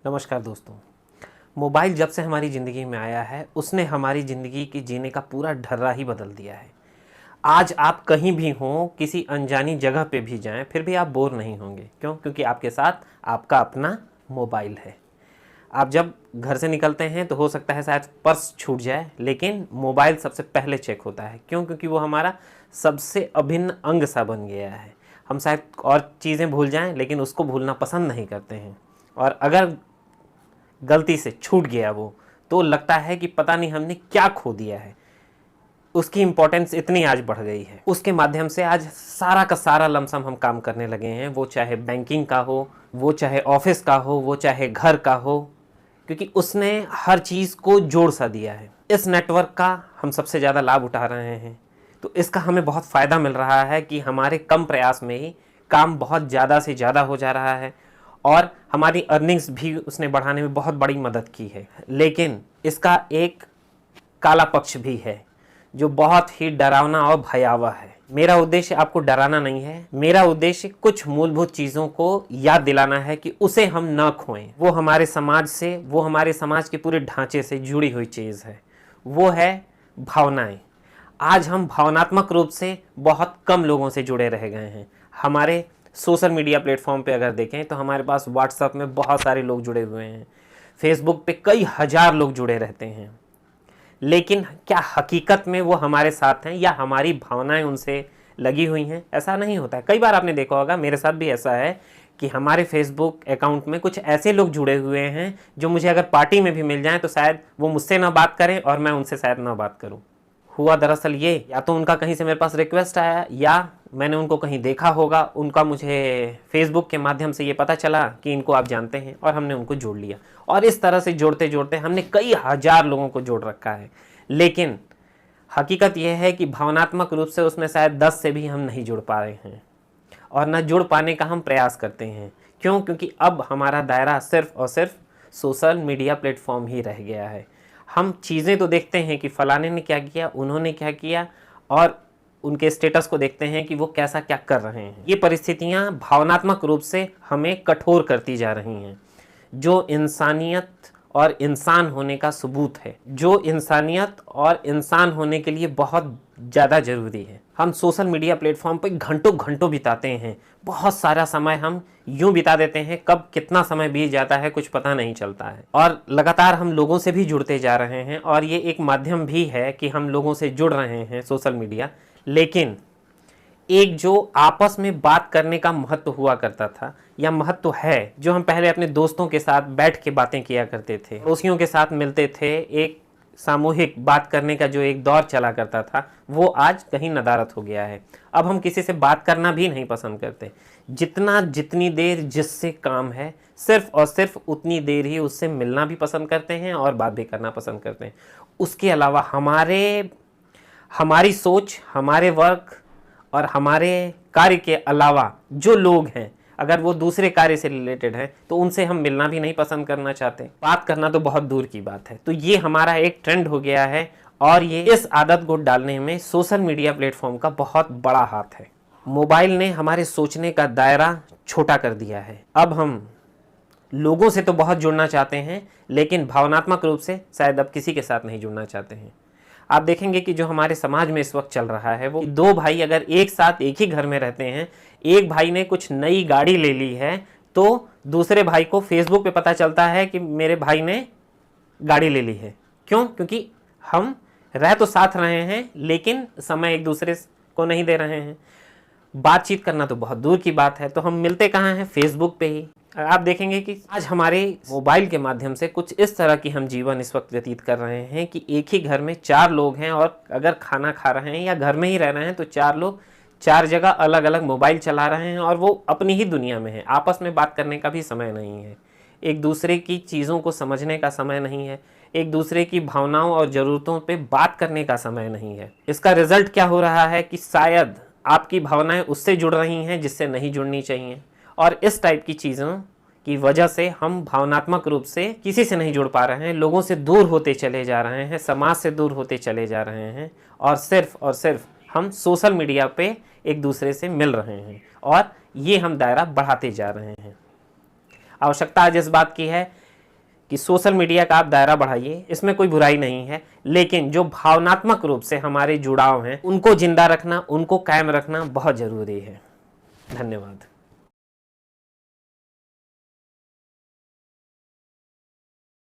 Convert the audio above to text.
नमस्कार दोस्तों। मोबाइल जब से हमारी ज़िंदगी में आया है उसने हमारी ज़िंदगी की जीने का पूरा ढर्रा ही बदल दिया है। आज आप कहीं भी हों, किसी अनजानी जगह पे भी जाएं, फिर भी आप बोर नहीं होंगे। क्यों? क्योंकि आपके साथ आपका अपना मोबाइल है। आप जब घर से निकलते हैं तो हो सकता है शायद पर्स छूट जाए, लेकिन मोबाइल सबसे पहले चेक होता है। क्यों? क्योंकि वो हमारा सबसे अभिन्न अंग सा बन गया है। हम शायद और चीज़ें भूल जाएं, लेकिन उसको भूलना पसंद नहीं करते हैं। और अगर गलती से छूट गया वो, तो लगता है कि पता नहीं हमने क्या खो दिया है। उसकी इम्पोर्टेंस इतनी आज बढ़ गई है। उसके माध्यम से आज सारा का सारा लमसम हम काम करने लगे हैं। वो चाहे बैंकिंग का हो, वो चाहे ऑफिस का हो, वो चाहे घर का हो, क्योंकि उसने हर चीज़ को जोड़ सा दिया है। इस नेटवर्क का हम सबसे ज़्यादा लाभ उठा रहे हैं। तो इसका हमें बहुत फ़ायदा मिल रहा है कि हमारे कम प्रयास में ही काम बहुत ज़्यादा से ज़्यादा हो जा रहा है और हमारी अर्निंग्स भी उसने बढ़ाने में बहुत बड़ी मदद की है। लेकिन इसका एक काला पक्ष भी है जो बहुत ही डरावना और भयावह है। मेरा उद्देश्य आपको डराना नहीं है। मेरा उद्देश्य कुछ मूलभूत चीज़ों को याद दिलाना है कि उसे हम न खोएं। वो हमारे समाज से, वो हमारे समाज के पूरे ढांचे से जुड़ी हुई चीज़ है। वो है भावनाएं। आज हम भावनात्मक रूप से बहुत कम लोगों से जुड़े रह गए हैं। हमारे सोशल मीडिया प्लेटफॉर्म पे अगर देखें तो हमारे पास व्हाट्सएप में बहुत सारे लोग जुड़े हुए हैं, फेसबुक पे कई हजार लोग जुड़े रहते हैं, लेकिन क्या हकीकत में वो हमारे साथ हैं या हमारी भावनाएं उनसे लगी हुई हैं? ऐसा नहीं होता है। कई बार आपने देखा होगा, मेरे साथ भी ऐसा है कि हमारे फेसबुक अकाउंट में कुछ ऐसे लोग जुड़े हुए हैं जो मुझे अगर पार्टी में भी मिल जाएं तो शायद वो मुझसे ना बात करें और मैं उनसे शायद ना बात करूं। हुआ दरअसल ये, या तो उनका कहीं से मेरे पास रिक्वेस्ट आया या मैंने उनको कहीं देखा होगा, उनका मुझे फेसबुक के माध्यम से ये पता चला कि इनको आप जानते हैं और हमने उनको जोड़ लिया। और इस तरह से जोड़ते जोड़ते हमने कई हजार लोगों को जोड़ रखा है। लेकिन हकीकत यह है कि भावनात्मक रूप से उसमें शायद 10 से भी हम नहीं जुड़ पा रहे हैं और न जुड़ पाने का हम प्रयास करते हैं। क्यों? क्योंकि अब हमारा दायरा सिर्फ और सिर्फ सोशल मीडिया प्लेटफॉर्म ही रह गया है। हम चीज़ें तो देखते हैं कि फलाने ने क्या किया, उन्होंने क्या किया, और उनके स्टेटस को देखते हैं कि वो कैसा क्या कर रहे हैं। ये परिस्थितियाँ भावनात्मक रूप से हमें कठोर करती जा रही हैं, जो इंसानियत और इंसान होने का सबूत है, जो इंसानियत और इंसान होने के लिए बहुत ज़्यादा ज़रूरी है। हम सोशल मीडिया प्लेटफॉर्म पे घंटों घंटों बिताते हैं। बहुत सारा समय हम यूं बिता देते हैं, कब कितना समय बीत जाता है कुछ पता नहीं चलता है। और लगातार हम लोगों से भी जुड़ते जा रहे हैं और ये एक माध्यम भी है कि हम लोगों से जुड़ रहे हैं, सोशल मीडिया। लेकिन एक जो आपस में बात करने का महत्व हुआ करता था या महत्व है, जो हम पहले अपने दोस्तों के साथ बैठ के बातें किया करते थे, पड़ोसियों के साथ मिलते थे, एक सामूहिक बात करने का जो एक दौर चला करता था, वो आज कहीं नदारत हो गया है। अब हम किसी से बात करना भी नहीं पसंद करते। जितनी देर जिससे काम है, सिर्फ और सिर्फ उतनी देर ही उससे मिलना भी पसंद करते हैं और बात भी करना पसंद करते हैं। उसके अलावा हमारी सोच, हमारे वर्क और हमारे कार्य के अलावा जो लोग हैं, अगर वो दूसरे कार्य से रिलेटेड है तो उनसे हम मिलना भी नहीं पसंद करना चाहते। बात करना तो बहुत दूर की बात है। तो ये हमारा एक ट्रेंड हो गया है और ये इस आदत को डालने में सोशल मीडिया प्लेटफॉर्म का बहुत बड़ा हाथ है। मोबाइल ने हमारे सोचने का दायरा छोटा कर दिया है। अब हम लोगों से तो बहुत जुड़ना चाहते हैं, लेकिन भावनात्मक रूप से शायद अब किसी के साथ नहीं जुड़ना चाहते हैं। आप देखेंगे कि जो हमारे समाज में इस वक्त चल रहा है, वो दो भाई अगर एक साथ एक ही घर में रहते हैं, एक भाई ने कुछ नई गाड़ी ले ली है तो दूसरे भाई को फेसबुक पे पता चलता है कि मेरे भाई ने गाड़ी ले ली है। क्यों? क्योंकि हम रह तो साथ रहे हैं लेकिन समय एक दूसरे को नहीं दे रहे हैं। बातचीत करना तो बहुत दूर की बात है। तो हम मिलते कहाँ हैं? फेसबुक पे ही। आप देखेंगे कि आज हमारे मोबाइल के माध्यम से कुछ इस तरह की हम जीवन इस वक्त व्यतीत कर रहे हैं कि एक ही घर में 4 लोग हैं और अगर खाना खा रहे हैं या घर में ही रह रहे हैं तो 4 लोग 4 जगह अलग अलग मोबाइल चला रहे हैं और वो अपनी ही दुनिया में है। आपस में बात करने का भी समय नहीं है, एक दूसरे की चीज़ों को समझने का समय नहीं है, एक दूसरे की भावनाओं और ज़रूरतों पे बात करने का समय नहीं है। इसका रिजल्ट क्या हो रहा है कि शायद आपकी भावनाएं उससे जुड़ रही हैं जिससे नहीं जुड़नी चाहिए, और इस टाइप की चीज़ों की वजह से हम भावनात्मक रूप से किसी से नहीं जुड़ पा रहे हैं, लोगों से दूर होते चले जा रहे हैं, समाज से दूर होते चले जा रहे हैं और सिर्फ हम सोशल मीडिया पे एक दूसरे से मिल रहे हैं और ये हम दायरा बढ़ाते जा रहे हैं। आवश्यकता आज इस बात की है कि सोशल मीडिया का आप दायरा बढ़ाइए, इसमें कोई बुराई नहीं है, लेकिन जो भावनात्मक रूप से हमारे जुड़ाव हैं उनको जिंदा रखना, उनको कायम रखना बहुत ज़रूरी है। धन्यवाद।